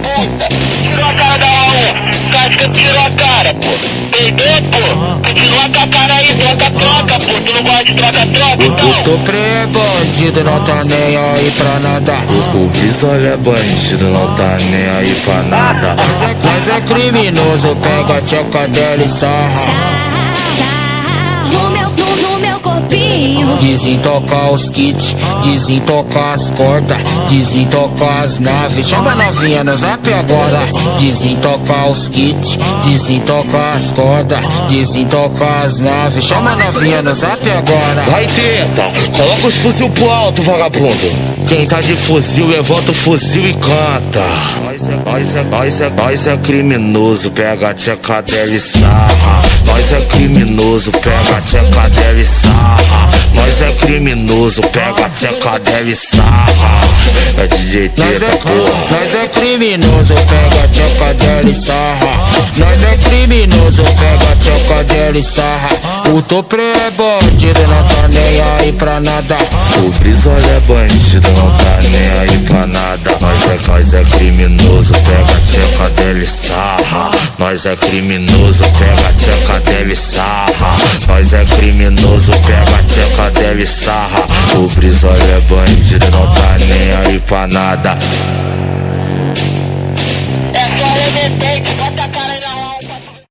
puta. Tirou a cara da A1, acho que tirou a cara, pô. Perdeu, pô. Continua com a cara aí, troca, pô. Tu não gosta de troca, então? O Topre é bandido, não tá nem aí pra nada. O Brizola é bandido, não tá nem aí pra nada. Mas é criminoso, pega a tcheca dela e sarra. No meu corpinho. Desentocar os kits, desentocar as cordas, desentocar as naves. Chama a novinha no zap agora. Desentocar os kits, desentocar as cordas, desentocar as naves. Chama a novinha no zap agora. Vai tenta, coloca os fuzil pro alto, vagabundo. Quem tá de fuzil, levanta o fuzil e canta. Nós é criminoso, pega a tcheca dela e sarra. Nós é criminoso, pega a tcheca dela e sarra. Nós é criminoso, pega a tcheca dela e sarra. É DJ Treta, porra. Nós é criminoso, pega a tcheca dela e sarra. Nós é criminoso, pega a tcheca dela e sarra. O Topre é bandido, não tá nem aí pra nada. O Brizola é bandido, não tá nem aí pra nada. Nós é criminoso, pega a tcheca dela e sarra. Nós é criminoso, pega a tcheca dela e sarra. Nós é criminoso, pega a tcheca dela e sarra. O Brizola é bandido, não tá nem aí pra nada. É só remetente,